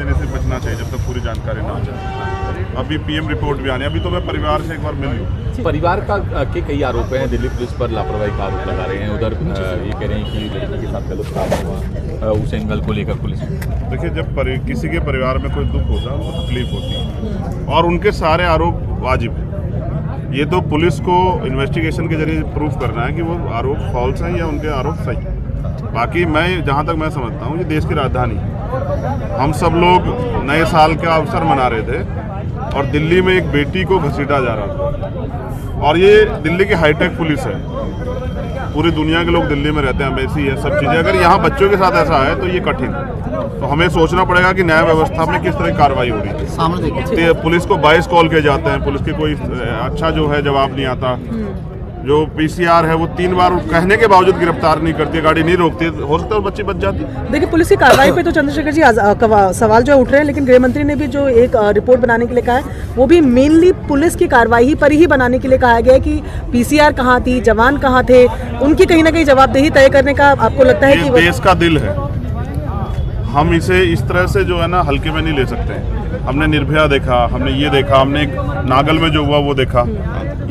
देने से बचना चाहिए जब तक पूरी जानकारी ना हो जाए। अभी पीएम रिपोर्ट भी आनी है, अभी तो मैं परिवार से एक बार मिल लूँ। परिवार के कई आरोप हैं, दिल्ली पुलिस पर लापरवाही का आरोप लगा रहे हैं। उधर ये कह रहे हैं कि लड़की के साथ गलत काम हुआ, उस एंगल को लेकर पुलिस। देखिए, जब किसी के परिवार में कोई दुख होता है उनको तकलीफ होती है और उनके सारे आरोप वाजिब है। ये तो पुलिस को इन्वेस्टिगेशन के जरिए प्रूफ करना है कि वो आरोप फॉल्स हैं या उनके आरोप सही। बाकी मैं जहाँ तक मैं समझता हूँ, ये देश की राजधानी है। हम सब लोग नए साल का अवसर मना रहे थे और दिल्ली में एक बेटी को घसीटा जा रहा था। और ये दिल्ली की हाईटेक पुलिस है, पूरी दुनिया के लोग दिल्ली में रहते हैं, एम्बेसी है, सब चीज़ें। अगर यहाँ बच्चों के साथ ऐसा है तो ये कठिन है। तो हमें सोचना पड़ेगा कि न्याय व्यवस्था में किस तरह की कार्रवाई हो रही है। सामने पुलिस को 22 कॉल किए जाते हैं, पुलिस की कोई अच्छा जो है जवाब नहीं आता। जो पीसीआर है वो 3 बार कहने के बावजूद गिरफ्तार नहीं करती, गाड़ी नहीं रोकती, हो सकता है बच्ची बच जाती। देखिए, पुलिस की कार्रवाई पे तो चंद्रशेखर जी सवाल जो उठ रहे हैं, लेकिन गृह मंत्री ने भी जो एक रिपोर्ट बनाने के लिए कहा है, वो भी मेनली पुलिस की कार्रवाई पर ही बनाने के लिए कहा गया है कि पीसीआर कहाँ थी, जवान कहाँ थे, उनकी कहीं ना कहीं जवाबदेही तय करने का आपको लगता है कि देश का दिल है। हम इसे इस तरह से जो है ना हल्के में नहीं ले सकते हैं। हमने निर्भया देखा, हमने ये देखा, हमने नागल में जो हुआ वो देखा।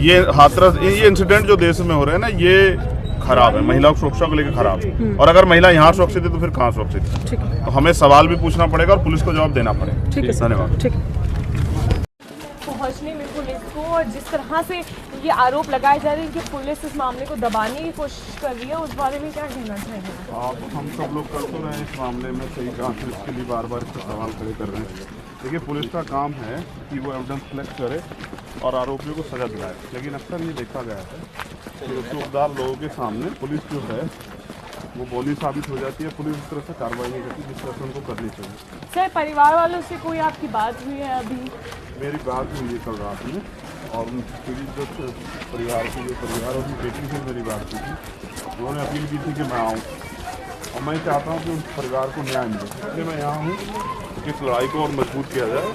ये हाथरस, ये इंसिडेंट जो देश में हो रहे हैं ना, ये खराब है, महिला सुरक्षा को लेकर खराब है। और अगर महिला यहाँ सुरक्षित है तो फिर कहाँ सुरक्षित है? तो हमें सवाल भी पूछना पड़ेगा और पुलिस को जवाब देना पड़ेगा। ठीक है, धन्यवाद। पहुंचने में पुलिस को, और जिस तरह से ये आरोप लगाए जा रहे हैं कि पुलिस इस मामले को दबाने की कोशिश कर रही है, उस बारे में क्या कहना चाहिए? हम सब लोग कर तो रहे हैं इस मामले में, सही कहा, इसके लिए बार बार इससे सवाल खड़े कर रहे हैं। देखिए, पुलिस का काम है कि वो एविडेंस कलेक्ट करे और आरोपियों को सजा दिलाए। लेकिन अक्सर ये देखा गया है कि कसूरदार लोगों के सामने पुलिस जो है वो बोली साबित हो जाती है, पुलिस इस तरह से कार्रवाई नहीं करती जिस तरह से उनको करनी चाहिए। सर, परिवार वालों से कोई आपकी बात हुई है अभी? मेरी बात हुई है कल रात में, और उनकी जो परिवार के जो परिवार और उनकी बेटी से मेरी बात हुई थी। उन्होंने अपील की थी कि मैं आऊँ, और मैं चाहता हूँ कि उस परिवार को न्याय मिले, इसलिए मैं यहाँ हूँ कि इस लड़ाई को और मजबूत किया जाए।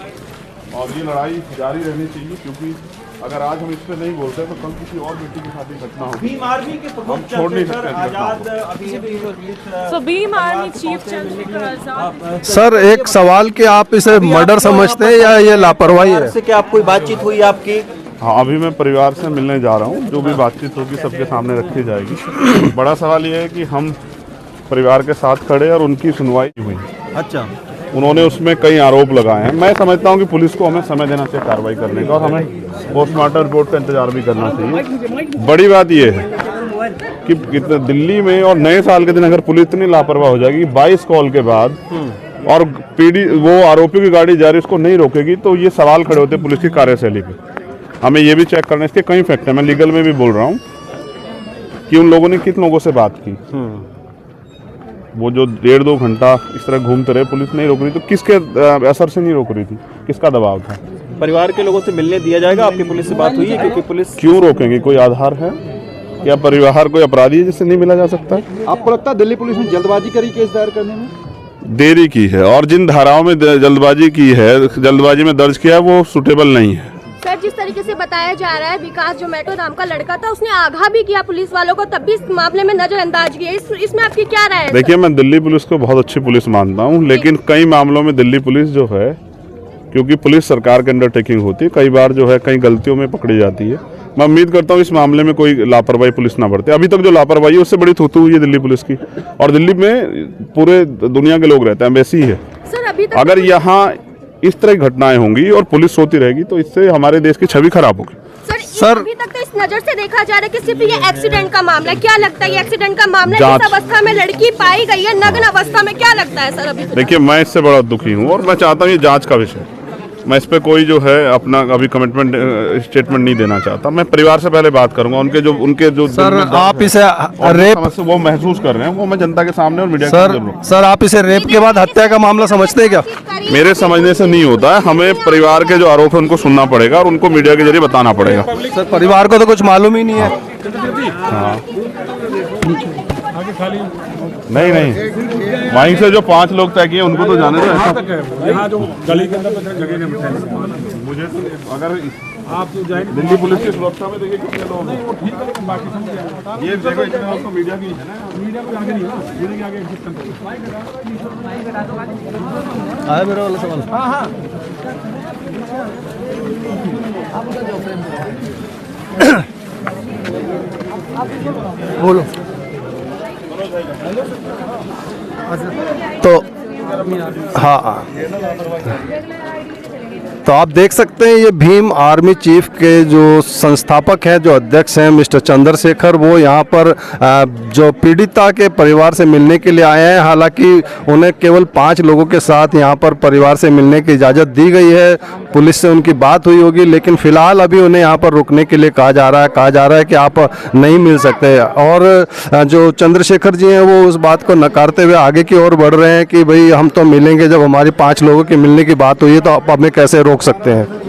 और ये लड़ाई जारी रहनी चाहिए, क्योंकि अगर आज हम इस पर नहीं बोलते तो कल किसी और बेटी के साथ ही घटना होगी। हम छोड़ नहीं सकते। Bhim army chief Chandrashekhar Azad. Sir, एक सवाल कि आप इसे मर्डर समझते हैं या ये लापरवाही है? से क्या आप कोई बातचीत हुई आपकी? हाँ, अभी मैं परिवार से मिलने जा रहा हूँ। जो भी बातचीत होगी सबके सामने रखी जाएगी। बड़ा सवाल ये है कि हम परिवार के साथ खड़े और उनकी सुनवाई हुई। अच्छा, उन्होंने उसमें कई आरोप लगाए हैं। मैं समझता हूँ कि पुलिस को हमें समय देना चाहिए कार्रवाई करने का, और हमें पोस्टमार्टम रिपोर्ट का इंतजार भी करना चाहिए। बड़ी बात यह है कि दिल्ली में और नए साल के दिन अगर पुलिस इतनी लापरवाह हो जाएगी 22 कॉल के बाद, और पीडी वो आरोपियों की गाड़ी जा रही उसको नहीं रोकेगी, तो ये सवाल खड़े होते हैं पुलिस की कार्यशैली पे। हमें ये भी चेक करना है। इसके कई फैक्ट हैं, मैं लीगल में भी बोल रहा हूँ कि उन लोगों ने किन लोगों से बात की। वो जो 1.5-2 घंटा इस तरह घूमते रहे, पुलिस नहीं रोक रही, तो किसके असर से नहीं रोक रही थी, किसका दबाव था? परिवार के लोगों से मिलने दिया जाएगा? आपकी पुलिस से बात हुई है? क्योंकि पुलिस क्यों रोकेंगे? कोई आधार है या परिवार कोई अपराधी है जिससे नहीं मिला जा सकता? आपको लगता है दिल्ली पुलिस ने जल्दबाजी करी केस दायर करने में? देरी की है, और जिन धाराओं में जल्दबाजी की है, जल्दबाजी में दर्ज किया है, वो सुटेबल नहीं है। सर, जिस तरीके से बताया जा रहा है, विकास जोमेटो नाम का लड़का था, उसने आगाह भी किया पुलिस वालों को, तब भी इस मामले में नजरअंदाज किया। इसमें आपकी क्या राय है? देखिए, मैं दिल्ली पुलिस को बहुत अच्छी पुलिस मानता हूँ, लेकिन कई मामलों में दिल्ली पुलिस जो है, क्योंकि पुलिस सरकार के अंडरटेकिंग होती है, कई बार जो है कई गलतियों में पकड़ी जाती है। मैं उम्मीद करता हूँ इस मामले में कोई लापरवाही पुलिस ना बरते। अभी तक जो लापरवाही है उससे बड़ी थूथू हुई है दिल्ली पुलिस की, और दिल्ली में पूरे दुनिया के लोग रहते हैं, एम्बेसी है। सर, अभी तक अगर यहाँ इस तरह की घटनाएं होंगी और पुलिस सोती रहेगी तो इससे हमारे देश की छवि खराब होगी। सर, अभी तक तो इस नजर से देखा जा रहा है कि सिर्फ ये एक्सीडेंट का मामला है। क्या लगता है ये एक्सीडेंट का मामला है? इस अवस्था में लड़की पाई गई है, नग्न अवस्था में, क्या लगता है सर? अभी देखिए, मैं इससे बड़ा दुखी हूँ और मैं चाहता हूँ ये जांच का विषय, मैं इस पे कोई जो है अपना अभी कमिटमेंट स्टेटमेंट नहीं देना चाहता। मैं परिवार से पहले बात करूंगा। उनके जो सर, आप इसे रेप वो महसूस कर रहे हैं, वो मैं जनता के सामने और मीडिया सर, आप इसे रेप के बाद हत्या का मामला समझते हैं क्या? मेरे समझने से नहीं होता है। हमें परिवार के जो आरोप है उनको सुनना पड़ेगा और उनको मीडिया के जरिए बताना पड़ेगा। सर, परिवार को तो कुछ मालूम ही नहीं है। हाँ, नहीं नहीं, वहीं से जो 5 लोग तय किए उनको तो जाने दो। यहाँ जो गली के अंदर जगह नहीं मिलता मुझे तो अगर आप तो जाएंगे दिल्ली पुलिस की सुरक्षा में देखिए कितने लोग हैं। ठीक है, बाकी समझ ये देखो इतने लोग तो मीडिया की है ना, मीडिया को आगे नहीं है, मीडिया के आगे एग्जिट करते आया मेरा वाला सवाल। हाँ हाँ बोलो। तो हाँ, तो आप देख सकते हैं ये भीम आर्मी चीफ के जो संस्थापक हैं, जो अध्यक्ष हैं मिस्टर चंद्रशेखर, वो यहाँ पर जो पीड़िता के परिवार से मिलने के लिए आए हैं। हालांकि उन्हें केवल 5 लोगों के साथ यहाँ पर परिवार से मिलने की इजाज़त दी गई है। पुलिस से उनकी बात हुई होगी, लेकिन फिलहाल अभी उन्हें यहाँ पर रुकने के लिए कहा जा रहा है कि आप नहीं मिल सकते। और जो चंद्रशेखर जी हैं वो उस बात को नकारते हुए आगे की ओर बढ़ रहे हैं कि भाई हम तो मिलेंगे, जब हमारी 5 लोगों के मिलने की बात हुई है तो आप हमें कैसे रोक सकते हैं।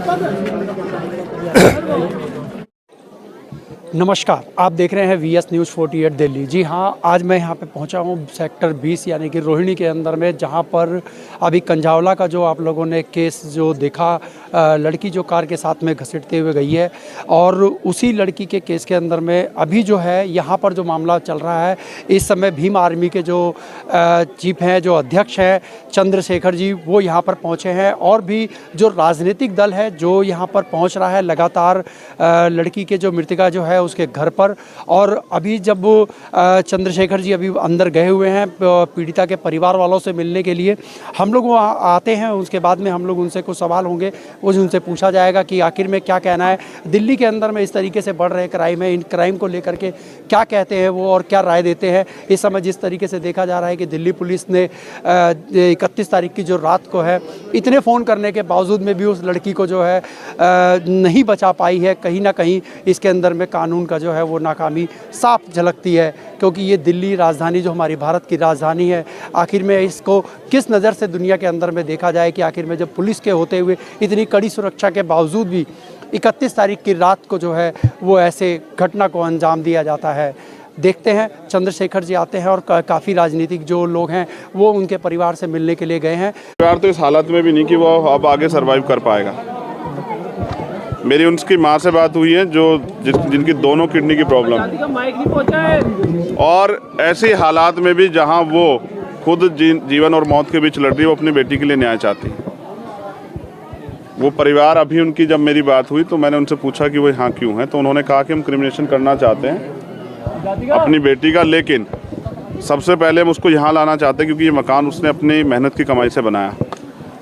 नमस्कार, आप देख रहे हैं VS न्यूज़ 48 दिल्ली। जी हाँ, आज मैं यहाँ पे पहुँचा हूँ सेक्टर 20 यानी कि रोहिणी के अंदर में, जहाँ पर अभी कंझावला का जो आप लोगों ने केस जो देखा, लड़की जो कार के साथ में घसीटते हुए गई है, और उसी लड़की के केस के अंदर में अभी जो है यहाँ पर जो मामला चल रहा है, इस समय भीम आर्मी के जो चीफ हैं, जो अध्यक्ष हैं चंद्रशेखर जी, वो यहाँ पर पहुँचे हैं। और भी जो राजनीतिक दल है जो यहाँ पर पहुँच रहा है लगातार लड़की के जो मृतका जो है उसके घर पर। और अभी जब चंद्रशेखर जी अभी अंदर गए हुए हैं पीड़िता के परिवार वालों से मिलने के लिए, हम लोग वहाँ आते हैं, उसके बाद में हम लोग उनसे कुछ सवाल होंगे, उनसे पूछा जाएगा कि आखिर में क्या कहना है दिल्ली के अंदर में इस तरीके से बढ़ रहे क्राइम है, इन क्राइम को लेकर के क्या कहते हैं वो और क्या राय देते हैं। इस समय जिस तरीके से देखा जा रहा है कि दिल्ली पुलिस ने 31 तारीख की जो रात को है, इतने फ़ोन करने के बावजूद में भी उस लड़की को जो है नहीं बचा पाई है। कहीं ना कहीं इसके अंदर में कानून का जो है वो नाकामी साफ झलकती है, क्योंकि ये दिल्ली राजधानी जो हमारी भारत की राजधानी है, आखिर में इसको किस नज़र से दुनिया के अंदर में देखा जाए कि आखिर में जब पुलिस के होते हुए इतनी कड़ी सुरक्षा के बावजूद भी 31 तारीख की रात को जो है वो ऐसे घटना को अंजाम दिया जाता है। देखते हैं, चंद्रशेखर जी आते हैं और काफ़ी राजनीतिक जो लोग हैं वो उनके परिवार से मिलने के लिए गए हैं। परिवार तो इस हालत में भी नहीं कि वो अब आगे सर्वाइव कर पाएगा। मेरी उनकी माँ से बात हुई है जो जिनकी दोनों किडनी की प्रॉब्लम, और ऐसे हालात में भी जहाँ वो खुद जीवन और मौत के बीच लड़ रही है, वो अपनी बेटी के लिए न्याय चाहती है। वो परिवार अभी उनकी जब मेरी बात हुई तो मैंने उनसे पूछा कि वो यहाँ क्यों हैं, तो उन्होंने कहा कि हम क्रिमिनेशन करना चाहते हैं अपनी बेटी का, लेकिन सबसे पहले हम उसको यहाँ लाना चाहते हैं क्योंकि ये मकान उसने अपनी मेहनत की कमाई से बनाया।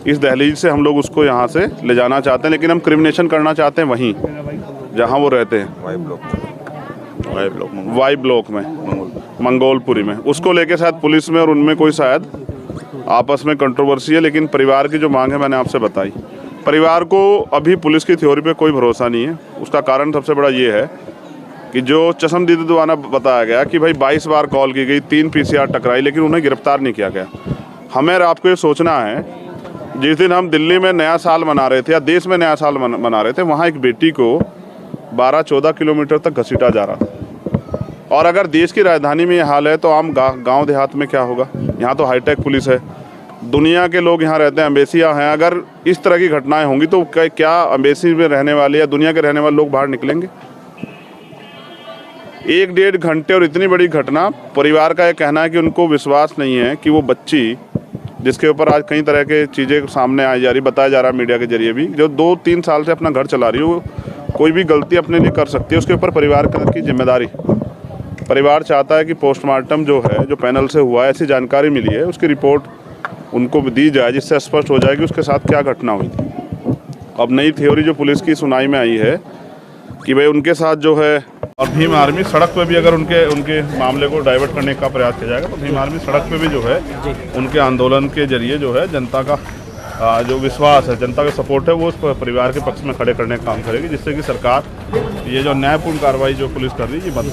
इस दहलीज से हम लोग उसको यहाँ से ले जाना चाहते हैं, लेकिन हम क्रिमिनेशन करना चाहते हैं वहीं जहाँ वो रहते हैं, वाई ब्लॉक में, मंगोलपुरी में। उसको लेके शायद पुलिस में और उनमें कोई शायद आपस में कंट्रोवर्सी है, लेकिन परिवार की जो मांग है मैंने आपसे बताई। परिवार को अभी पुलिस की थ्योरी पे कोई भरोसा नहीं है। उसका कारण सबसे बड़ा ये है कि जो चशमदीद द्वारा बताया गया कि भाई 22 बार कॉल की गई, 3 PCR टकराई, लेकिन उन्हें गिरफ्तार नहीं किया गया। हमें और आपको ये सोचना है, जिस दिन हम दिल्ली में नया साल मना रहे थे या देश में नया साल मना रहे थे, वहाँ एक बेटी को 12-14 किलोमीटर तक घसीटा जा रहा था। और अगर देश की राजधानी में ये हाल है तो आम गांव देहात में क्या होगा। यहाँ तो हाईटेक पुलिस है, दुनिया के लोग यहाँ रहते हैं, अम्बेसियाँ हैं। अगर इस तरह की घटनाएं होंगी तो क्या अम्बेसी में रहने वाले या दुनिया के रहने वाले लोग बाहर निकलेंगे? 1-1.5 घंटे और इतनी बड़ी घटना। परिवार का ये कहना है कि उनको विश्वास नहीं है कि वो बच्ची, जिसके ऊपर आज कई तरह के चीज़ें सामने आई जा रही, बताया जा रहा है मीडिया के जरिए भी, जो 2-3 साल से अपना घर चला रही है, वो कोई भी गलती अपने लिए कर सकती है। उसके ऊपर परिवार की जिम्मेदारी। परिवार चाहता है कि पोस्टमार्टम जो है, जो पैनल से हुआ है, ऐसी जानकारी मिली है, उसकी रिपोर्ट उनको दी जाए, जिससे स्पष्ट हो जाए कि उसके साथ क्या घटना हुई थी। अब नई थ्योरी जो पुलिस की सुनाई में आई है कि भाई उनके साथ जो है, और भीम आर्मी सड़क पे भी अगर उनके मामले को डाइवर्ट करने का प्रयास किया जाएगा तो भीम आर्मी सड़क पे भी जो है उनके आंदोलन के जरिए जो है जनता का जो विश्वास है, जनता का सपोर्ट है, वो उस परिवार के पक्ष में खड़े करने का काम करेगी, जिससे कि सरकार ये जो न्यायपूर्ण कार्रवाई जो पुलिस कर रही है ये बंद।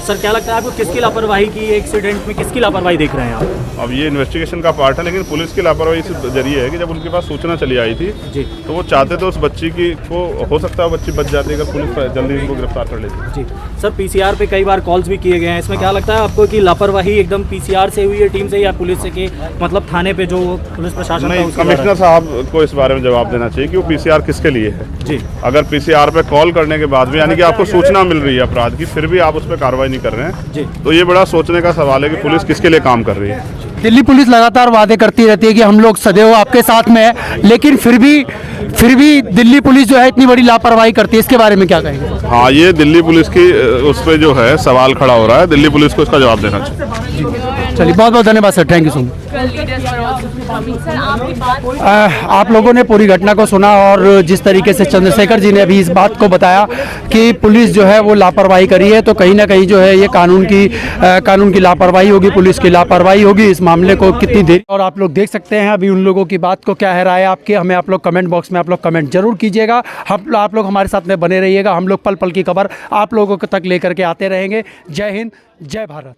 सर क्या लगता है आपको किसकी लापरवाही की एक्सीडेंट में किसकी लापरवाही देख रहे हैं आप? अब ये इन्वेस्टिगेशन का पार्ट है, लेकिन पुलिस की लापरवाही इस जरिए है कि जब उनके पास सूचना चली आई थी जी तो वो चाहते थे उस बच्ची की को हो सकता है बच्ची बच जाती अगर पुलिस जल्दी उनको गिरफ्तार कर लेती। जी सर पीसीआर पे कई बार कॉल्स भी किए गए हैं, इसमें क्या लगता है आपको कि लापरवाही एकदम पीसीआर से हुई है टीम से या पुलिस से के मतलब थाने पे जो पुलिस प्रशासन नहीं, कमिश्नर साहब को इस बारे में जवाब देना चाहिए कि वो पीसीआर किसके लिए है। जी अगर पीसीआर पे कॉल करने के बाद भी यानी कि आपको सूचना मिल रही है अपराध की, फिर भी आप उस पर कार्रवाई नहीं कर रहे हैं जी तो ये बड़ा सोचने का सवाल है कि पुलिस किसके लिए काम कर रही है। दिल्ली पुलिस लगातार वादे करती रहती है कि हम लोग सदैव आपके साथ में है, लेकिन फिर भी दिल्ली पुलिस जो है इतनी बड़ी लापरवाही करती है, इसके बारे में क्या कहेंगे? हाँ, ये दिल्ली पुलिस की उस पर जो है सवाल खड़ा हो रहा है, दिल्ली पुलिस को इसका जवाब देना चाहिए। चलिए बहुत बहुत धन्यवाद sir, thank you so much. आप लोगों ने पूरी घटना को सुना और जिस तरीके से चंद्रशेखर जी ने अभी इस बात को बताया कि पुलिस जो है वो लापरवाही करी है, तो कहीं ना कहीं जो है ये कानून की लापरवाही होगी, पुलिस की लापरवाही होगी। इस मामले को कितनी देर और आप लोग देख सकते हैं अभी उन लोगों की बात को क्या है राय आपकी, हमें आप लोग कमेंट बॉक्स में आप लोग कमेंट जरूर कीजिएगा। आप लोग हमारे साथ में बने रहिएगा, हम लोग पल पल की खबर आप लोगों तक लेकर के आते रहेंगे। जय हिंद, जय भारत।